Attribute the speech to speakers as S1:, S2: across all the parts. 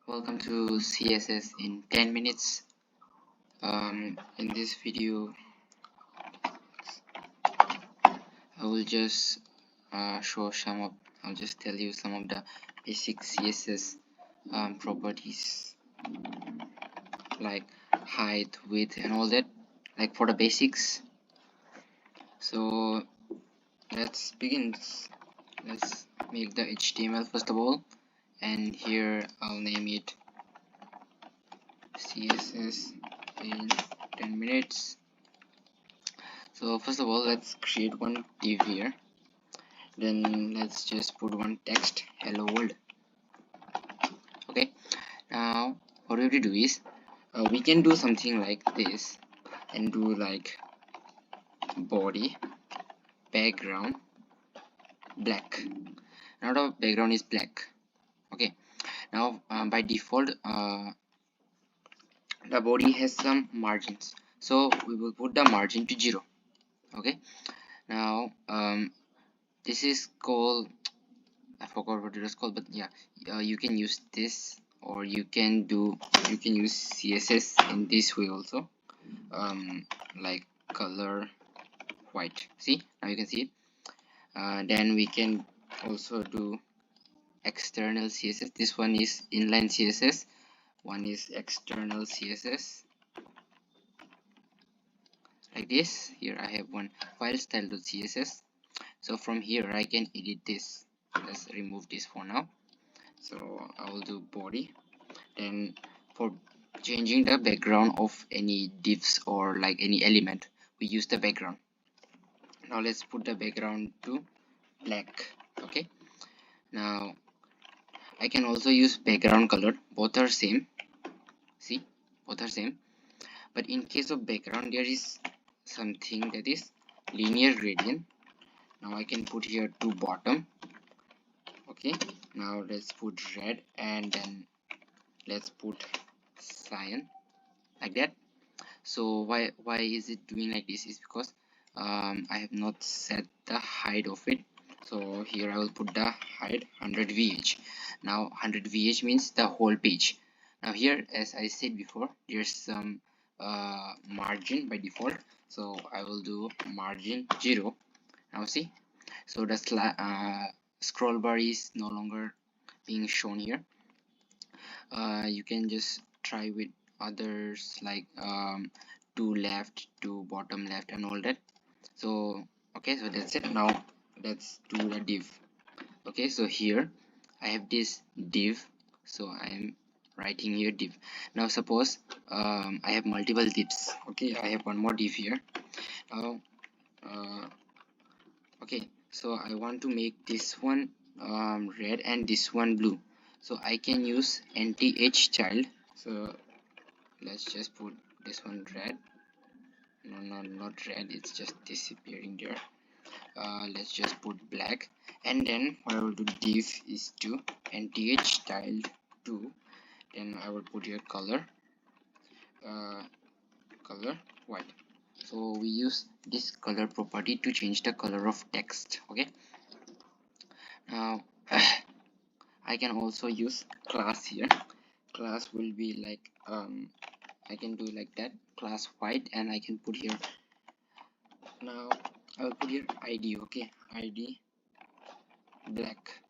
S1: Welcome to CSS in 10 minutes. In this video, I will just I'll just tell you some of the basic CSS properties like height, width, and all that, like for the basics. So let's begin. Let's make the HTML first of all, and here I'll name it CSS in 10 minutes. So first of all, let's create one div here. Then let's just put one text, hello world. Okay, now what we have to do is we can do something like this and do like body background black. Now the background is black. Okay, now by default the body has some margins, so we will put the margin to 0. Okay, now this is called, I forgot what it was called, but yeah, you can use this, or you can use CSS in this way also, like color white. See, now you can see it. Then we can also do external CSS. This one is inline CSS, one is external CSS, like this. Here I have one file style.css. So from here I can edit this. Let's remove this for now. So I will do body. Then for changing the background of any divs or like any element, we use the background. Now let's put the background to black. Okay, now I can also use background color. Both are same. See, both are same, but in case of background there is something that is linear gradient. Now I can put here to bottom. Okay, now let's put red, and then let's put cyan, like that. So why is it doing like this is because I have not set the height of it. So here I will put the height 100 VH. Now 100 VH means the whole page. Now here, as I said before, there's some margin by default, so I will do margin 0. Now see, so the scroll bar is no longer being shown here. You can just try with others, like to left, to bottom left, and all that. So okay, so that's it. Now let's do the div. Okay, so here I have this div, so I'm writing here div. Now suppose I have multiple divs. Okay, I have one more div here. Now okay, so I want to make this one red and this one blue, so I can use anti-h child. So let's just put this one red. No, not red, it's just disappearing there. Let's just put black, and then what I will do div is to anti-h child 2. Then I will put here color color white. So we use this color property to change the color of text. Okay, now I can also use class here. Class will be like I can do like that, class white, and I can put here, now I will put here ID. Okay, ID black.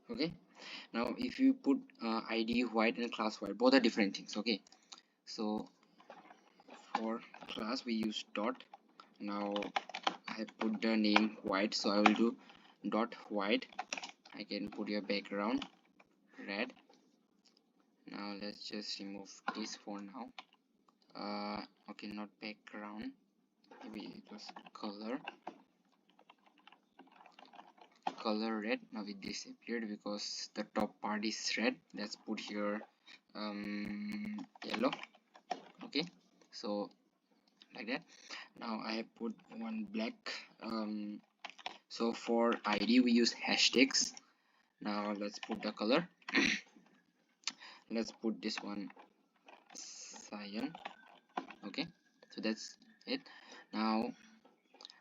S1: Okay, now if you put ID white and class white, both are different things. Okay, so for class we use dot. Now I put the name white, so I will do dot white. I can put your background red. Now let's just remove this for now. Okay, not background, maybe it was color red. Now it disappeared because the top part is red. Let's put here yellow. Okay, so like that. Now I have put one black. So for ID we use hashtags. Now let's put the color. Let's put this one cyan. Okay, so that's it. Now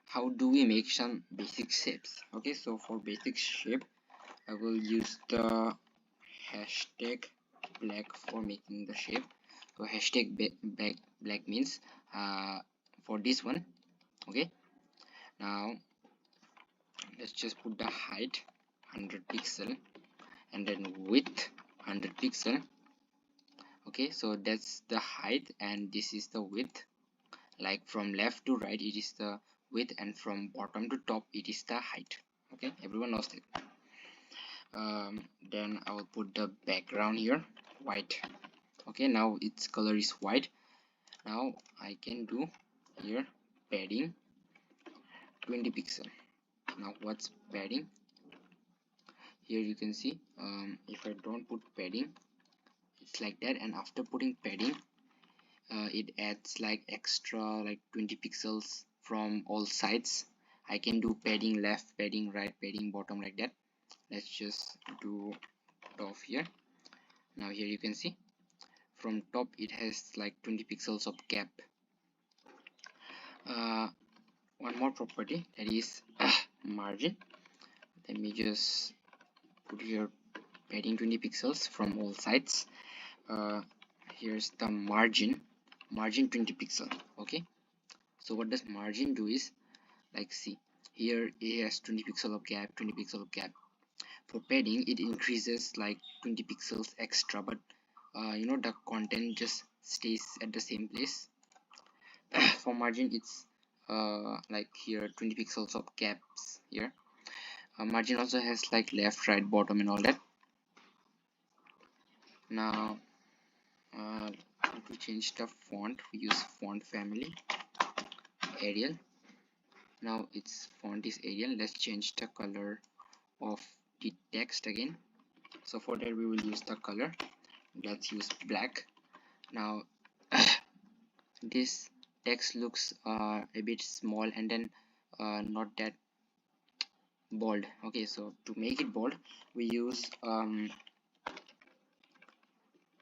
S1: how do we make some basic shapes? Okay, so for basic shape I will use the hashtag black for making the shape. So hashtag black means for this one. Okay, now let's just put the height 100 pixel and then width 100 pixel. Okay, so that's the height and this is the width. Like from left to right it is the width, and from bottom to top it is the height. Okay, everyone knows that. Then I will put the background here white. Okay, now its color is white. Now I can do here padding 20 pixel. Now what's padding? Here you can see if I don't put padding it's like that, and after putting padding it adds like extra like 20 pixels from all sides. I can do padding left, padding right, padding bottom, like that. Let's just do top here. Now here you can see from top it has like 20 pixels of gap. One more property, that is margin. Let me just put here padding 20 pixels from all sides. Here's the margin 20 pixel. Okay, so what does margin do is, like, see here it has 20 pixel of gap, 20 pixel of gap. For padding it increases like 20 pixels extra, but you know, the content just stays at the same place. For margin it's like here 20 pixels of gaps here. Margin also has like left, right, bottom and all that. Now to change the font we use font family Arial. Now its font is Arial. Let's change the color of the text again. So for that we will use the color. Let's use black. Now this text looks a bit small and then not that bold. Okay, so to make it bold we use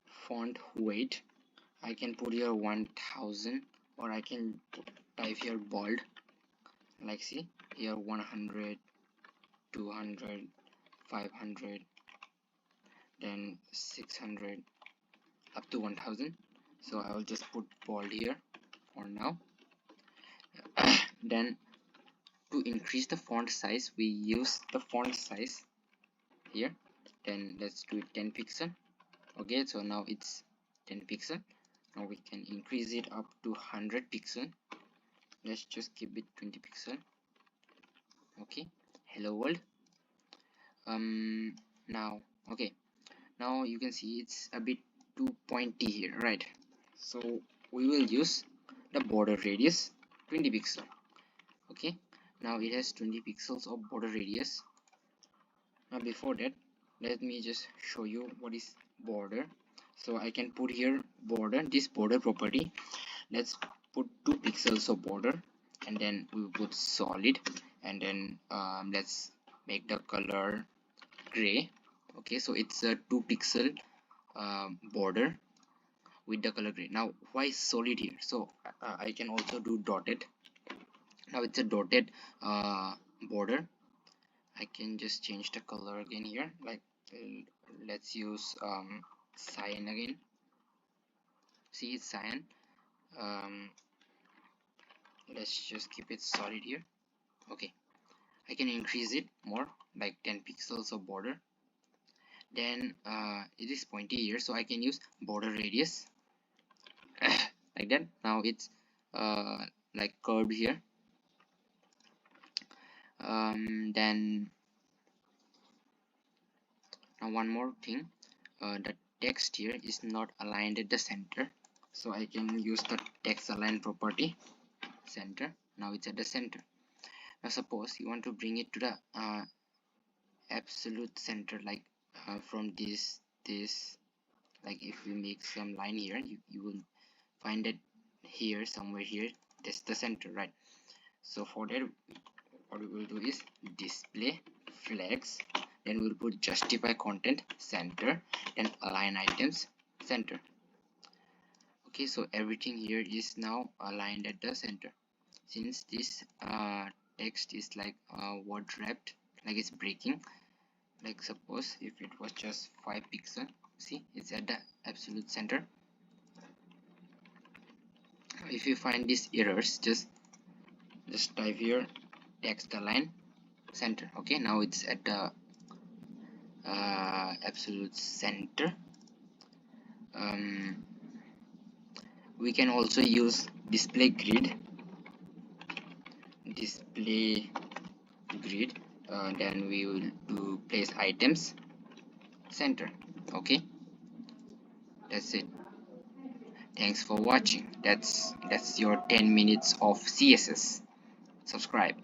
S1: font weight. I can put here 1000, or I can type here bold, like see here 100, 200, 500, then 600 up to 1000. So I will just put bold here for now. Then to increase the font size we use the font size here. Then let's do it 10 pixel. Okay, so now it's 10 pixel. Now we can increase it up to 100 pixel. Let's just keep it 20 pixel. Okay, hello world. Now okay, now you can see it's a bit too pointy here, right? So we will use the border radius 20 pixel. Okay, now it has 20 pixels of border radius. Now before that let me just show you what is border. So I can put here border, this border property. Let's put 2 pixels of border, and then we will put solid, and then let's make the color gray. Okay, so it's a 2 pixel border with the color gray. Now why solid here? So I can also do dotted. Now it's a dotted border. I can just change the color again here, like let's use cyan again. See, it's cyan. Let's just keep it solid here. Okay, I can increase it more, like 10 pixels of border. Then it is pointy here, so I can use border radius like that. Now it's like curved here. Then now one more thing, the text here is not aligned at the center, so I can use the text align property center. Now it's at the center. Now suppose you want to bring it to the absolute center, like from this, like if we make some line here, you will find that here, somewhere here, that's the center, right? So for that what we will do is display flags, then we'll put justify content center, then align items center. Okay, so everything here is now aligned at the center. Since this text is like word wrapped, like it's breaking, like suppose if it was just 5 pixel, See, it's at the absolute center. If you find these errors, just type here text align center. Okay, now it's at the absolute center. We can also use display grid, then we will do place items center. Okay, that's it. Thanks for watching. That's your 10 minutes of CSS. Subscribe.